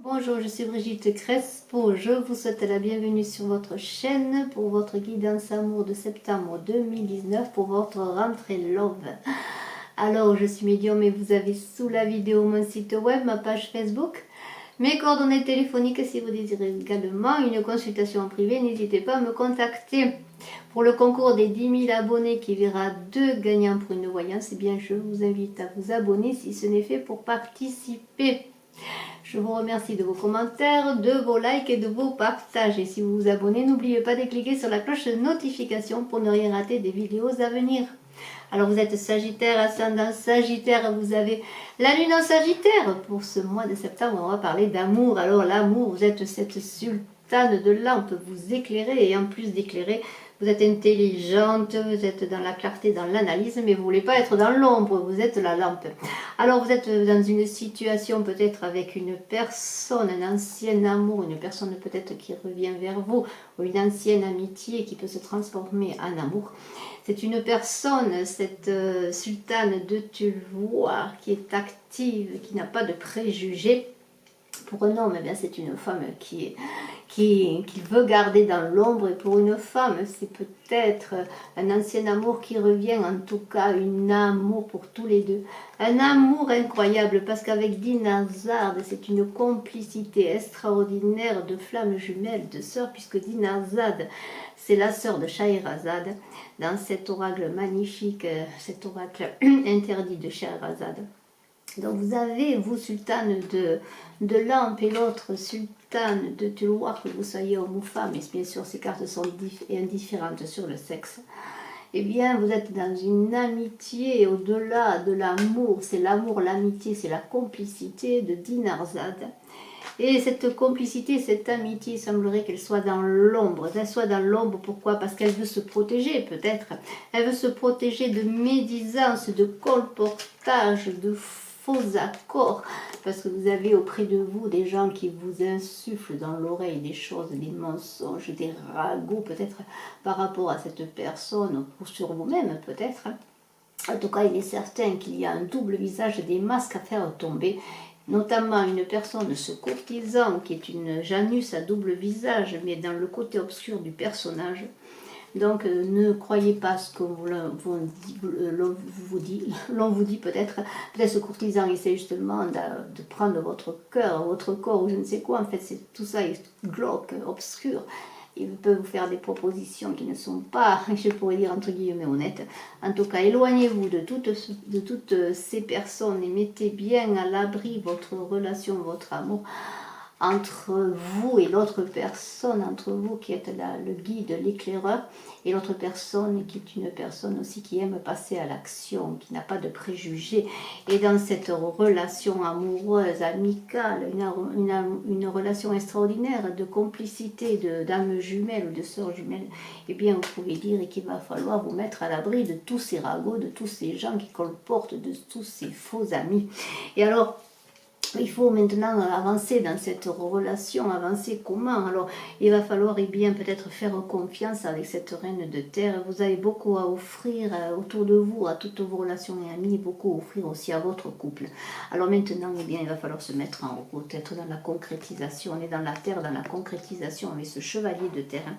Bonjour, je suis Brigitte Crespo. Je vous souhaite la bienvenue sur votre chaîne pour votre guidance amour de septembre 2019 pour votre rentrée love. Alors, je suis médium et vous avez sous la vidéo mon site web, ma page Facebook, mes coordonnées téléphoniques si vous désirez également une consultation en privé. N'hésitez pas à me contacter. Pour le concours des 10 000 abonnés qui verra 2 gagnants pour une voyance, eh bien, je vous invite à vous abonner si ce n'est fait pour participer. Je vous remercie de vos commentaires, de vos likes et de vos partages. Et si vous vous abonnez, n'oubliez pas de cliquer sur la cloche de notification pour ne rien rater des vidéos à venir. Alors vous êtes Sagittaire, ascendant Sagittaire, vous avez la lune en Sagittaire. Pour ce mois de septembre, on va parler d'amour. Alors l'amour, vous êtes cette sultane de lampe, vous éclairez et en plus d'éclairer, vous êtes intelligente, vous êtes dans la clarté, dans l'analyse, mais vous ne voulez pas être dans l'ombre, vous êtes la lampe. Alors vous êtes dans une situation peut-être avec une personne, un ancien amour, une personne peut-être qui revient vers vous, ou une ancienne amitié qui peut se transformer en amour. C'est une personne, cette sultane de Tulvoire, qui est active, qui n'a pas de préjugés. Pour un homme, eh c'est une femme qui veut garder dans l'ombre, et pour une femme, c'est peut-être un ancien amour qui revient, en tout cas un amour pour tous les deux. Un amour incroyable, parce qu'avec Dinarzade, c'est une complicité extraordinaire de flammes jumelles, de sœurs, puisque Dinarzade, c'est la sœur de Scheherazade, dans cet oracle magnifique, cet oracle interdit de Scheherazade. Donc vous avez, vous, sultane de lampe, et l'autre sultane de Tulloir, que vous soyez homme ou femme, et bien sûr ces cartes sont indifférentes sur le sexe. Eh bien, vous êtes dans une amitié au-delà de l'amour. C'est l'amour, l'amitié, c'est la complicité de Dinarzade. Et cette complicité, cette amitié, il semblerait qu'elle soit dans l'ombre. Elle soit dans l'ombre, pourquoi? Parce qu'elle veut se protéger, peut-être. Elle veut se protéger de médisance, de colportage, de faux accords. Parce que vous avez auprès de vous des gens qui vous insufflent dans l'oreille des choses, des mensonges, des ragots, peut-être par rapport à cette personne, ou sur vous-même, peut-être. En tout cas, il est certain qu'il y a un double visage, des masques à faire tomber, notamment une personne, ce courtisan, qui est une Janus à double visage, mais dans le côté obscur du personnage. Donc ne croyez pas ce que l'on vous dit peut-être. Peut-être ce courtisan essaie justement de prendre votre cœur, votre corps, ou je ne sais quoi. En fait, tout ça est glauque, obscur. Il peut vous faire des propositions qui ne sont pas, je pourrais dire entre guillemets, honnêtes. En tout cas, éloignez-vous de toutes ces personnes et mettez bien à l'abri votre relation, votre amour entre vous et l'autre personne, entre vous qui êtes le guide, l'éclaireur, et l'autre personne qui est une personne aussi qui aime passer à l'action, qui n'a pas de préjugés. Et dans cette relation amoureuse, amicale, une relation extraordinaire de complicité, d'âme jumelle ou de sœur jumelle, eh bien vous pouvez dire qu'il va falloir vous mettre à l'abri de tous ces ragots, de tous ces gens qui colportent, de tous ces faux amis. Et alors, il faut maintenant avancer dans cette relation, avancer comment? Alors, il va falloir bien peut-être faire confiance avec cette reine de terre. Vous avez beaucoup à offrir autour de vous, à toutes vos relations et amis, beaucoup à offrir aussi à votre couple. Alors maintenant, bien, il va falloir se mettre en route, être dans la concrétisation. On est dans la terre, dans la concrétisation avec ce chevalier de terre.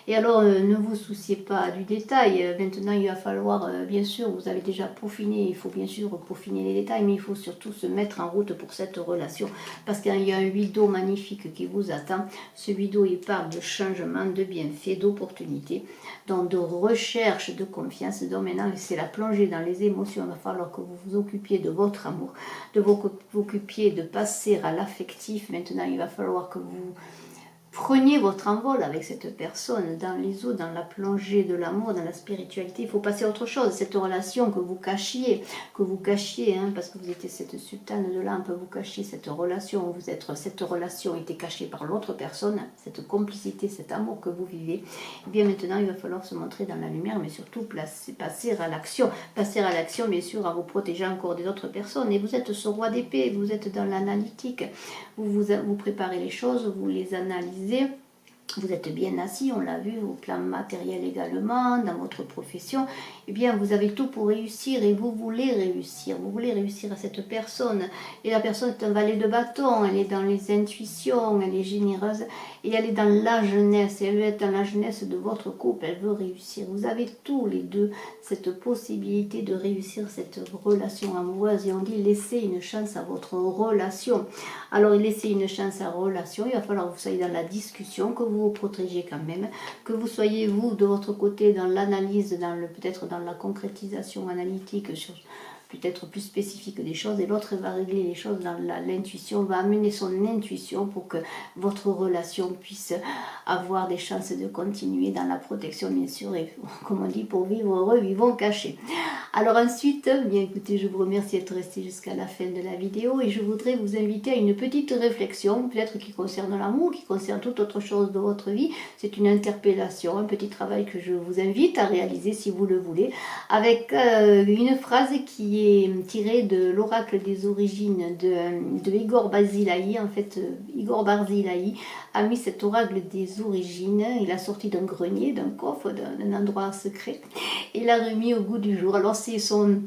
Et alors, ne vous souciez pas du détail. Maintenant, il va falloir, bien sûr, vous avez déjà peaufiné, il faut bien sûr peaufiner les détails, mais il faut surtout se mettre en route pour cette relation, parce qu'il y a un rideau magnifique qui vous attend. Ce rideau, il parle de changement, de bienfaits, d'opportunités, donc de recherche, de confiance. Donc maintenant, c'est la plongée dans les émotions. Il va falloir que vous vous occupiez de votre amour, de vous occupiez de passer à l'affectif. Maintenant, il va falloir que vous prenez votre envol avec cette personne dans les eaux, dans la plongée de l'amour, dans la spiritualité. Il faut passer à autre chose. Cette relation que vous cachiez, parce que vous étiez cette sultane de lampe, vous cachiez cette relation, cette relation était cachée par l'autre personne, cette complicité, cet amour que vous vivez. Et bien maintenant, il va falloir se montrer dans la lumière, mais surtout passer à l'action. Passer à l'action, bien sûr, à vous protéger encore des autres personnes. Et vous êtes ce roi d'épée, vous êtes dans l'analytique. Vous préparez les choses, vous les analysez, vous êtes bien assis, on l'a vu, au plan matériel également, dans votre profession, eh bien vous avez tout pour réussir et vous voulez réussir à cette personne. Et la personne est un valet de bâton, elle est dans les intuitions, elle est généreuse et elle est dans la jeunesse, elle veut être dans la jeunesse de votre couple, elle veut réussir. Vous avez tous les deux cette possibilité de réussir cette relation amoureuse et on dit laissez une chance à votre relation. Alors laissez une chance à la relation, il va falloir que vous soyez dans la discussion, que vous vous protégez quand même, que vous soyez vous de votre côté dans l'analyse, peut-être dans la concrétisation analytique sur peut-être plus spécifique des choses, et l'autre va régler les choses dans l'intuition, va amener son intuition pour que votre relation puisse avoir des chances de continuer dans la protection, bien sûr, et comme on dit, pour vivre heureux, vivons cachés. Alors ensuite, bien écoutez, je vous remercie d'être resté jusqu'à la fin de la vidéo, et je voudrais vous inviter à une petite réflexion, peut-être qui concerne l'amour, qui concerne toute autre chose de votre vie. C'est une interpellation, un petit travail que je vous invite à réaliser si vous le voulez, avec une phrase qui est tiré de l'oracle des origines de Igor Barzilaï. En fait, Igor Barzilaï a mis cet oracle des origines, il a sorti d'un grenier, d'un coffre, d'un endroit secret, et l'a remis au goût du jour. Alors c'est sont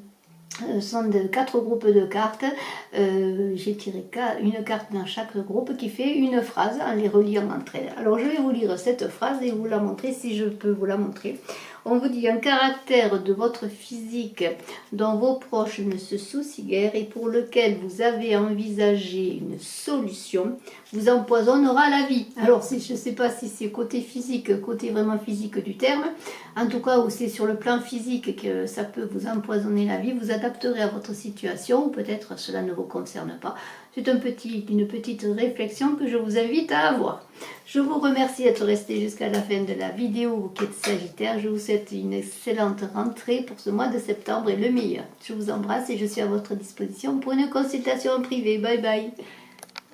de 4 groupes de cartes, j'ai tiré une carte dans chaque groupe qui fait une phrase en les reliant entre elles. Alors je vais vous lire cette phrase et vous la montrer si je peux vous la montrer. On vous dit un caractère de votre physique dont vos proches ne se soucient guère et pour lequel vous avez envisagé une solution vous empoisonnera la vie. Alors je ne sais pas si c'est côté physique, côté vraiment physique du terme, en tout cas où c'est sur le plan physique que ça peut vous empoisonner la vie, vous adapterez à votre situation ou peut-être cela ne vous concerne pas. C'est une petite réflexion que je vous invite à avoir. Je vous remercie d'être resté jusqu'à la fin de la vidéo, vous qui êtes Sagittaire. Je vous souhaite une excellente rentrée pour ce mois de septembre et le meilleur. Je vous embrasse et je suis à votre disposition pour une consultation privée. Bye bye.